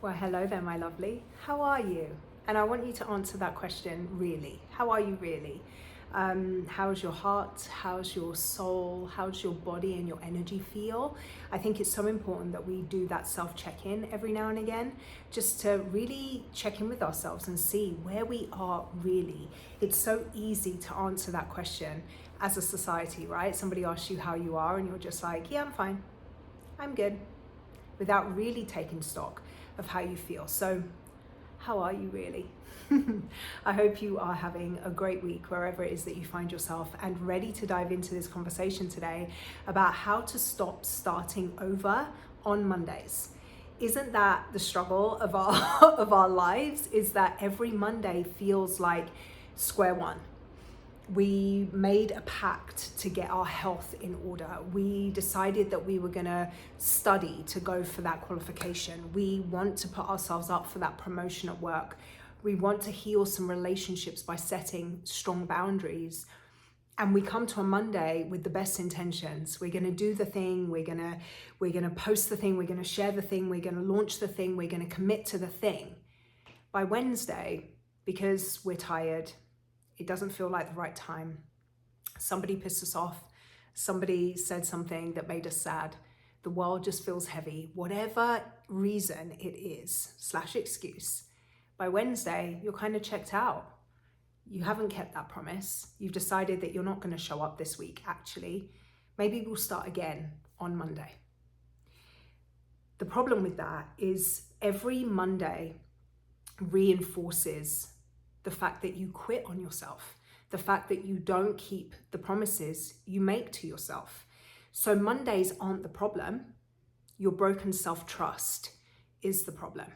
Well, hello there, my lovely. How are you? And I want you to answer that question really. How are you really? How's your heart? How's your soul? How's your body and your energy feel? I think it's so important that we do that self-check-in every now and again, just to really check in with ourselves and see where we are really. It's so easy to answer that question as a society, right? Somebody asks you how you are and you're just like, yeah, I'm fine. I'm good, without really taking stock of how you feel. So how are you really? I hope you are having a great week wherever it is that you find yourself, and ready to dive into this conversation today about how to stop starting over on Mondays. Isn't that the struggle of our of our lives? Is that every Monday feels like square one. We made a pact to get our health in order. We decided that we were going to study to go for that qualification. We want to put ourselves up for that promotion at work. We want to heal some relationships by setting strong boundaries. And we come to a Monday with the best intentions. We're going to do the thing. We're going to post the thing. We're going to share the thing. We're going to launch the thing. We're going to commit to the thing. By Wednesday, because we're tired, it doesn't feel like the right time, somebody pissed us off, somebody said something that made us sad, the world just feels heavy, whatever reason it is, / excuse, by Wednesday, you're kind of checked out. You haven't kept that promise. You've decided that you're not going to show up this week, actually. Maybe we'll start again on Monday. The problem with that is every Monday reinforces the fact that you quit on yourself, the fact that you don't keep the promises you make to yourself. So Mondays aren't the problem. Your broken self-trust is the problem.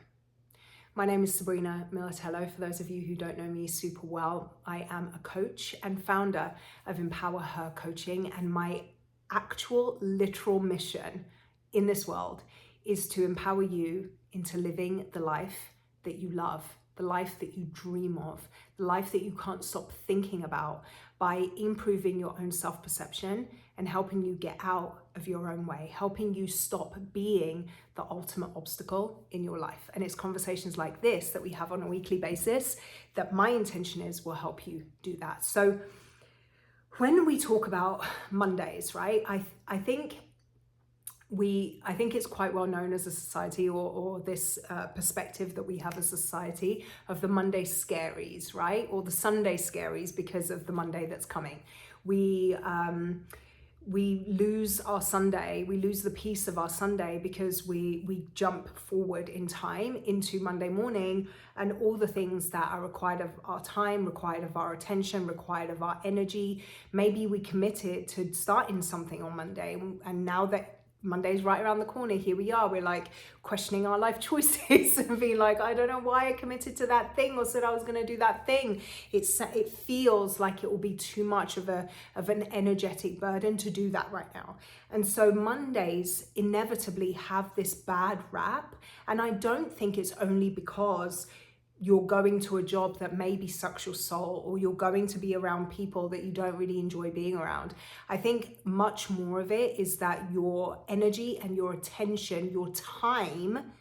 My name is Sabrina Militello. For those of you who don't know me super well, I am a coach and founder of Empower Her Coaching, and my actual literal mission in this world is to empower you into living the life that you love, the life that you dream of, the life that you can't stop thinking about, by improving your own self-perception and helping you get out of your own way, helping you stop being the ultimate obstacle in your life. And it's conversations like this that we have on a weekly basis that my intention is will help you do that. So when we talk about Mondays, right, I think it's quite well known as a society, or this perspective that we have as a society of the Monday scaries, right? Or the Sunday scaries, because of the Monday that's coming. We lose our Sunday, we lose the peace of our Sunday because we jump forward in time into Monday morning, and all the things that are required of our time, required of our attention, required of our energy. Maybe we committed to starting something on Monday, and now that Monday's right around the corner, here we are, we're like questioning our life choices and being like, I don't know why I committed to that thing or said I was going to do that thing. It feels like it will be too much of an energetic burden to do that right now. And so Mondays inevitably have this bad rap, and I don't think it's only because you're going to a job that maybe sucks your soul, or you're going to be around people that you don't really enjoy being around. I think much more of it is that your energy and your attention, your time,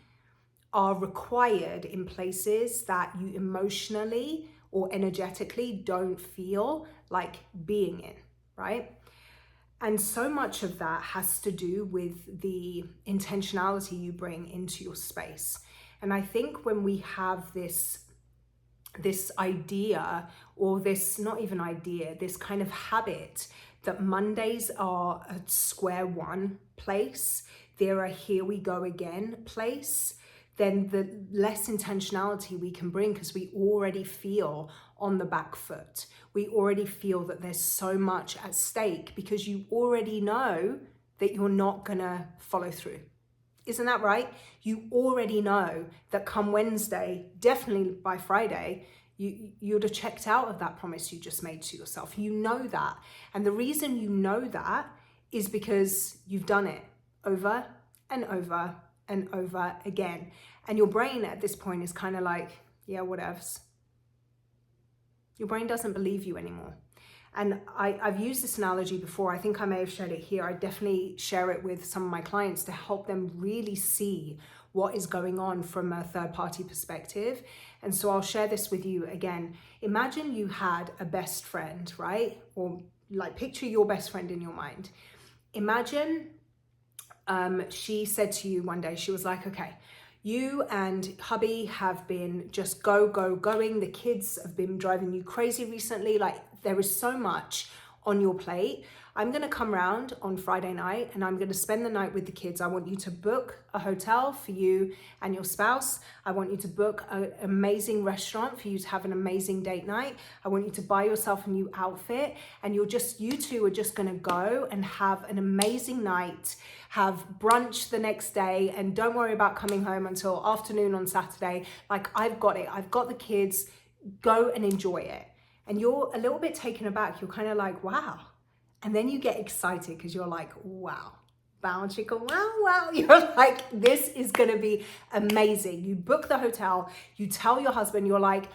are required in places that you emotionally or energetically don't feel like being in, right? And so much of that has to do with the intentionality you bring into your space. And I think when we have this idea, or this, not even idea, this kind of habit that Mondays are a square one place, they're a here we go again place, then the less intentionality we can bring, because we already feel on the back foot. We already feel that there's so much at stake, because you already know that you're not gonna follow through. Isn't that right? You already know that come Wednesday, definitely by Friday, you'd have checked out of that promise you just made to yourself. You know that. And the reason you know that is because you've done it over and over and over again. And your brain at this point is kind of like, yeah, whatevs. Your brain doesn't believe you anymore. And I've used this analogy before. I think I may have shared it here. I definitely share it with some of my clients to help them really see what is going on from a third party perspective. And so I'll share this with you again. Imagine you had a best friend, right? Or like picture your best friend in your mind. Imagine she said to you one day, she was like, okay, you and hubby have been just going. The kids have been driving you crazy recently. Like there is so much on your plate. I'm going to come round on Friday night and I'm going to spend the night with the kids. I want you to book a hotel for you and your spouse. I want you to book an amazing restaurant for you to have an amazing date night. I want you to buy yourself a new outfit, and you two are just going to go and have an amazing night, have brunch the next day, and don't worry about coming home until afternoon on Saturday. Like, I've got it. I've got the kids. Go and enjoy it. And you're a little bit taken aback. You're kind of like, wow. And then you get excited because you're like, wow, bow chicka, wow. You're like, this is going to be amazing. You book the hotel, you tell your husband, you're like,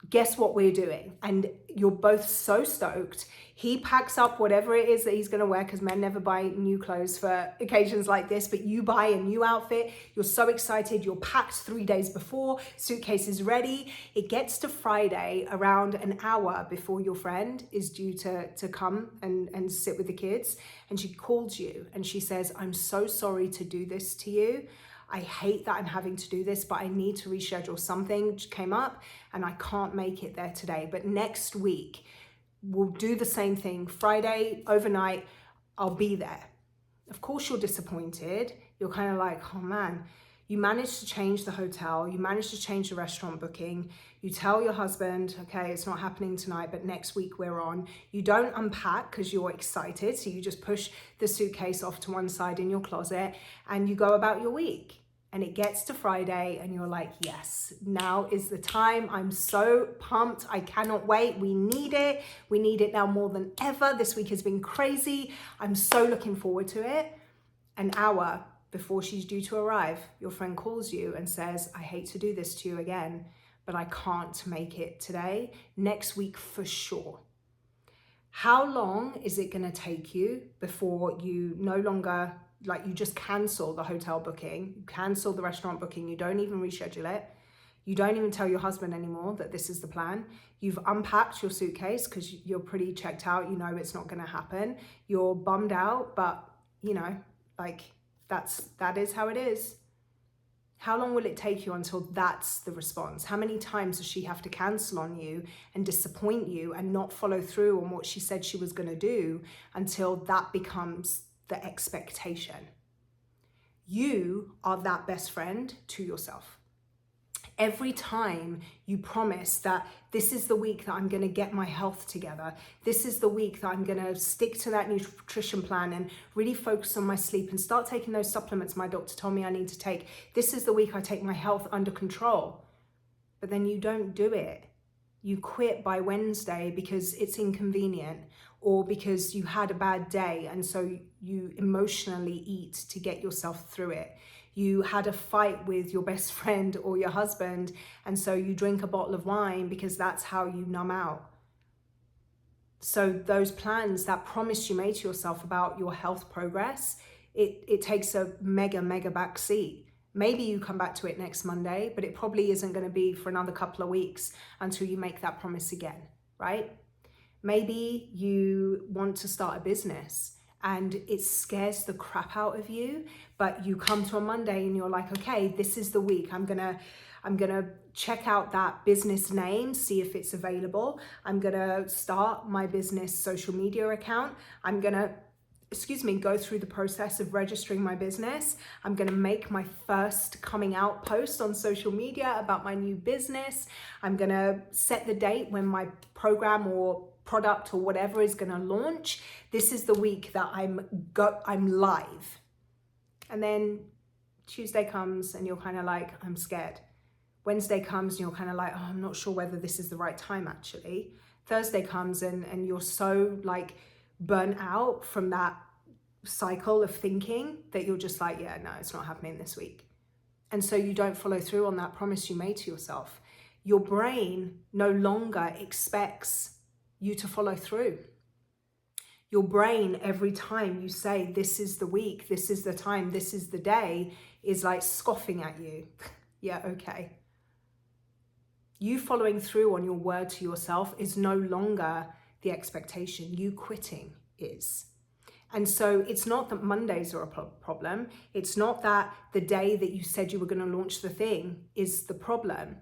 guess what we're doing? And you're both so stoked. He packs up whatever it is that he's going to wear, because men never buy new clothes for occasions like this, but you buy a new outfit. You're so excited. You're packed 3 days before, suitcase is ready. It gets to Friday around an hour before your friend is due to come and sit with the kids. And she calls you and she says, I'm so sorry to do this to you. I hate that I'm having to do this, but I need to reschedule. Something came up and I can't make it there today. But next week, we'll do the same thing. Friday, overnight, I'll be there. Of course, you're disappointed. You're kind of like, oh man, you managed to change the hotel. You managed to change the restaurant booking. You tell your husband, okay, it's not happening tonight, but next week we're on. You don't unpack because you're excited. So you just push the suitcase off to one side in your closet and you go about your week. And it gets to Friday and you're like, yes, now is the time. I'm so pumped. I cannot wait. We need it. We need it now more than ever. This week has been crazy. I'm so looking forward to it. An hour before she's due to arrive, your friend calls you and says, I hate to do this to you again, but I can't make it today. Next week for sure. How long is it going to take you before you no longer, like, you just cancel the hotel booking, you cancel the restaurant booking, you don't even reschedule it, you don't even tell your husband anymore that this is the plan, you've unpacked your suitcase because you're pretty checked out, you know it's not going to happen, you're bummed out, but you know, like, that is how it is. How long will it take you until that's the response? How many times does she have to cancel on you and disappoint you and not follow through on what she said she was going to do until that becomes the expectation? You are that best friend to yourself. Every time you promise that this is the week that I'm going to get my health together, this is the week that I'm going to stick to that nutrition plan and really focus on my sleep and start taking those supplements my doctor told me I need to take, this is the week I take my health under control. But then you don't do it. You quit by Wednesday because it's inconvenient, or because you had a bad day and so you emotionally eat to get yourself through it. You had a fight with your best friend or your husband and so you drink a bottle of wine because that's how you numb out. So those plans, that promise you made to yourself about your health progress, it takes a mega back seat. Maybe you come back to it next Monday, but it probably isn't going to be for another couple of weeks until you make that promise again, right? Maybe you want to start a business and it scares the crap out of you, but you come to a Monday and you're like, okay, this is the week. I'm gonna check out that business name, see if it's available. I'm gonna start my business social media account. I'm gonna go through the process of registering my business. I'm gonna make my first coming out post on social media about my new business. I'm gonna set the date when my program or product or whatever is gonna launch. This is the week that I'm live. And then Tuesday comes and you're kind of like, I'm scared. Wednesday comes and you're kind of like, oh, I'm not sure whether this is the right time actually. Thursday comes and you're so like burnt out from that cycle of thinking that you're just like, yeah, no, it's not happening this week. And so you don't follow through on that promise you made to yourself. Your brain no longer expects you to follow through. Your brain, every time you say, this is the week, this is the time, this is the day, is like scoffing at you. Yeah, okay. You following through on your word to yourself is no longer the expectation. You quitting is. And so it's not that Mondays are a problem. It's not that the day that you said you were going to launch the thing is the problem.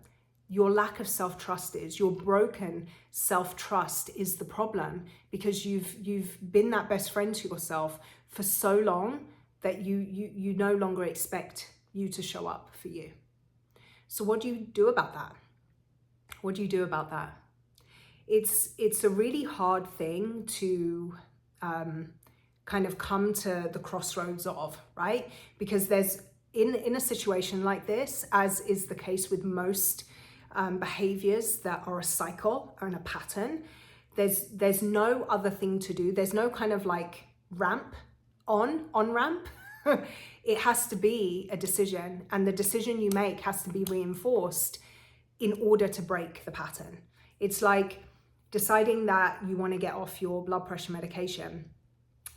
Your lack of self-trust is, your broken self-trust is the problem, because you've been that best friend to yourself for so long that you no longer expect you to show up for you. So what do you do about that? What do you do about that? It's a really hard thing to kind of come to the crossroads of, right? Because there's in a situation like this, as is the case with most behaviors that are a cycle and a pattern, there's no other thing to do. There's no kind of like ramp on ramp. It has to be a decision, and the decision you make has to be reinforced in order to break the pattern. It's like deciding that you want to get off your blood pressure medication,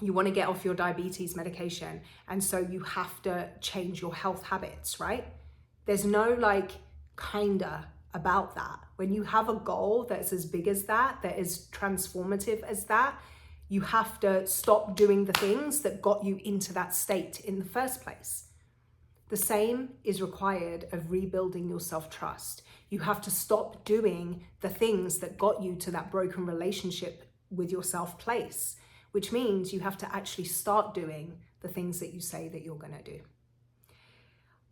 you want to get off your diabetes medication, and so you have to change your health habits, right? There's no like kinda about that. When you have a goal that's as big as that is transformative as that, you have to stop doing the things that got you into that state in the first place. The same is required of rebuilding your self-trust. You have to stop doing the things that got you to that broken relationship with yourself place, which means you have to actually start doing the things that you say that you're going to do.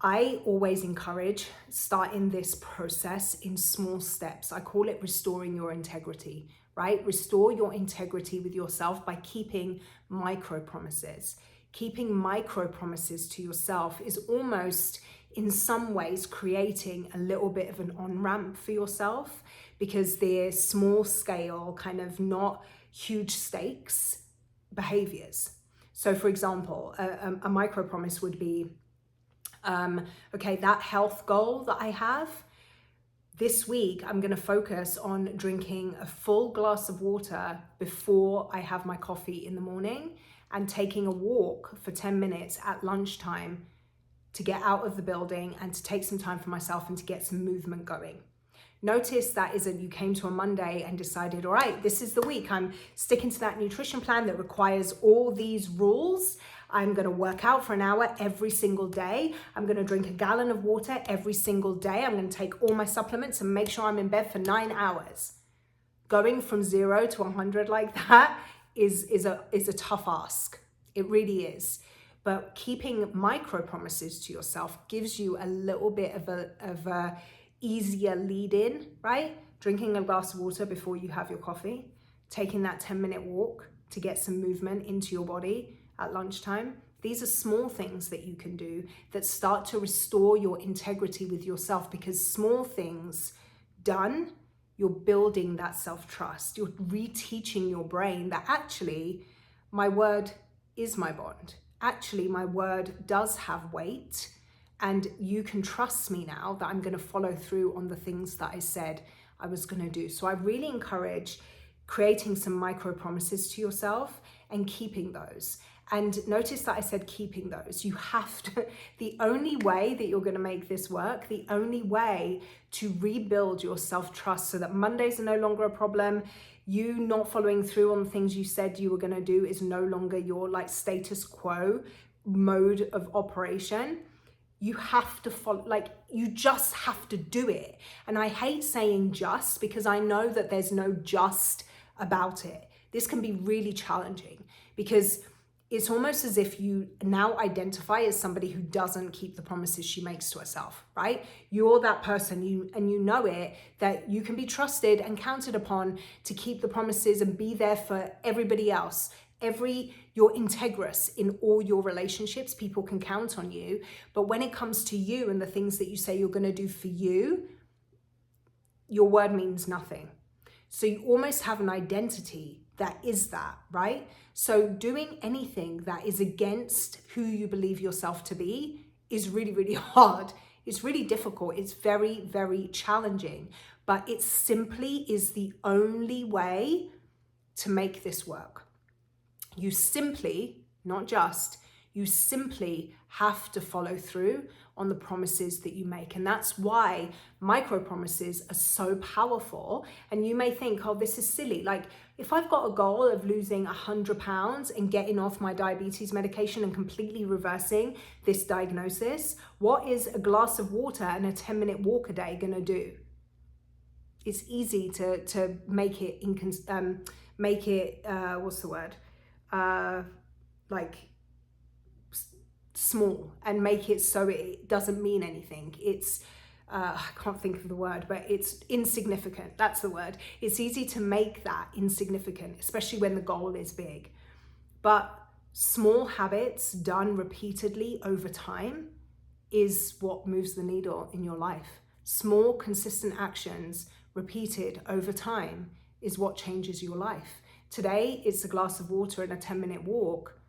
I always encourage starting this process in small steps. I call it restoring your integrity, right? Restore your integrity with yourself by keeping micro promises. Keeping micro promises to yourself is almost, in some ways, creating a little bit of an on-ramp for yourself, because they're small scale, kind of not huge stakes behaviors. So for example, a micro promise would be, okay, that health goal that I have, this week I'm going to focus on drinking a full glass of water before I have my coffee in the morning, and taking a walk for 10 minutes at lunchtime to get out of the building and to take some time for myself and to get some movement going. Notice that isn't you came to a Monday and decided, all right, this is the week, I'm sticking to that nutrition plan that requires all these rules. I'm going to work out for an hour every single day. I'm going to drink a gallon of water every single day. I'm going to take all my supplements and make sure I'm in bed for 9 hours. Going from 0 to 100 like that is a tough ask. It really is. But keeping micro promises to yourself gives you a little bit of a easier lead in, right? Drinking a glass of water before you have your coffee, taking that 10-minute walk to get some movement into your body at lunchtime. These are small things that you can do that start to restore your integrity with yourself, because small things done, you're building that self-trust. You're reteaching your brain that actually my word is my bond. Actually, my word does have weight, and you can trust me now that I'm going to follow through on the things that I said I was going to do. So I really encourage creating some micro promises to yourself and keeping those. And notice that I said keeping those. You have to, the only way that you're going to make this work, the only way to rebuild your self-trust so that Mondays are no longer a problem, you not following through on the things you said you were going to do is no longer your like status quo mode of operation. You have to follow, like you just have to do it. And I hate saying just, because I know that there's no just about it. This can be really challenging, because it's almost as if you now identify as somebody who doesn't keep the promises she makes to herself, right? You're that person, and you know it, that you can be trusted and counted upon to keep the promises and be there for everybody else. You're integrous in all your relationships. People can count on you. But when it comes to you and the things that you say you're going to do for you, your word means nothing. So you almost have an identity that is that, right? So doing anything that is against who you believe yourself to be is really, really hard. It's really difficult. It's very, very challenging. But it simply is the only way to make this work. You simply, not just, You simply have to follow through on the promises that you make. And that's why micro promises are so powerful. And you may think, oh, this is silly. Like, if I've got a goal of losing 100 pounds and getting off my diabetes medication and completely reversing this diagnosis, what is a glass of water and a 10-minute walk a day gonna do? It's easy to make it like small, and make it so it doesn't mean anything. It's I can't think of the word, but it's insignificant. That's the word. It's easy to make that insignificant, especially when the goal is big. But small habits done repeatedly over time is what moves the needle in your life. Small, consistent actions repeated over time is what changes your life. Today, it's a glass of water and a 10-minute walk.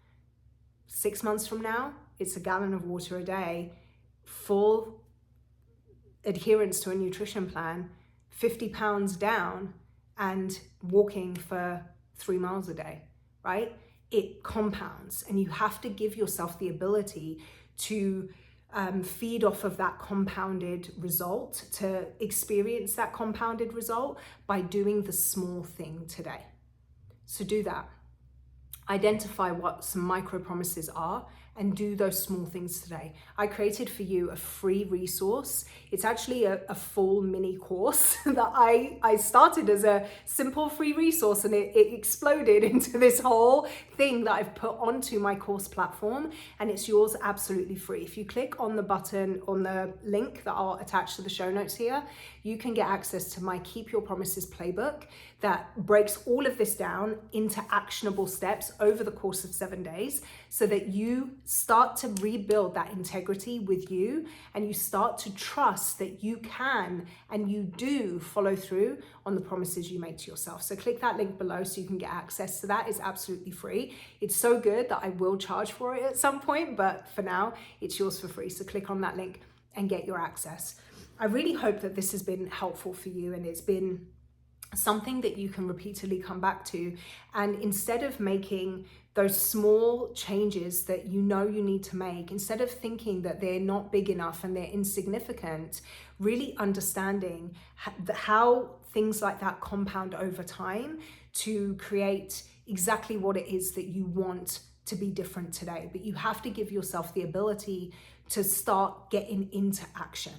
6 months from now, it's a gallon of water a day, full adherence to a nutrition plan, 50 pounds down, and walking for 3 miles a day, right? It compounds, and you have to give yourself the ability to feed off of that compounded result, to experience that compounded result by doing the small thing today. So do that. Identify what some micro promises are and do those small things today. I created for you a free resource. It's actually a full mini course that I started as a simple free resource, and it exploded into this whole thing that I've put onto my course platform, and it's yours absolutely free. If you click on the button, on the link that I'll attach to the show notes here, you can get access to my Keep Your Promises playbook that breaks all of this down into actionable steps over the course of 7 days, so that you start to rebuild that integrity with you, and you start to trust that you can and you do follow through on the promises you make to yourself. So click that link below so you can get access to that. It's absolutely free. It's so good that I will charge for it at some point, but for now, it's yours for free. So click on that link and get your access. I really hope that this has been helpful for you, and it's been something that you can repeatedly come back to. And instead of making those small changes that you know you need to make, instead of thinking that they're not big enough and they're insignificant, really understanding how things like that compound over time to create exactly what it is that you want to be different today. But you have to give yourself the ability to start getting into action.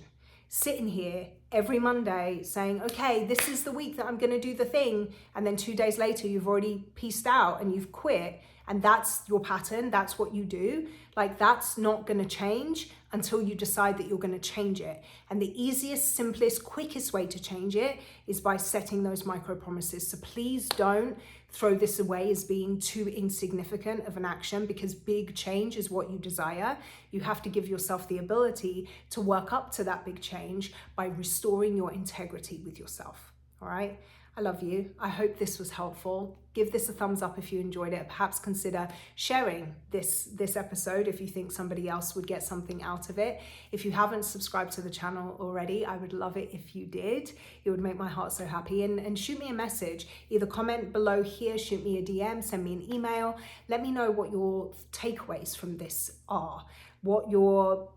Sitting here every Monday saying, okay, this is the week that I'm going to do the thing. And then 2 days later, you've already pieced out and you've quit. And that's your pattern. That's what you do. Like, that's not going to change until you decide that you're going to change it. And the easiest, simplest, quickest way to change it is by setting those micro promises. So please don't throw this away as being too insignificant of an action, because big change is what you desire. You have to give yourself the ability to work up to that big change by restoring your integrity with yourself. All right? I love you. I hope this was helpful. Give this a thumbs up if you enjoyed it. Perhaps consider sharing this episode if you think somebody else would get something out of it. If you haven't subscribed to the channel already, I would love it if you did. It would make my heart so happy. And shoot me a message. Either comment below here, shoot me a DM, send me an email. Let me know what your takeaways from this are. What your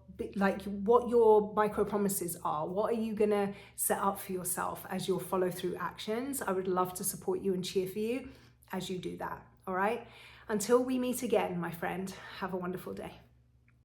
micro promises are. What are you gonna set up for yourself as your follow through actions? I would love to support you and cheer for you as you do that. All right. Until we meet again, my friend, have a wonderful day.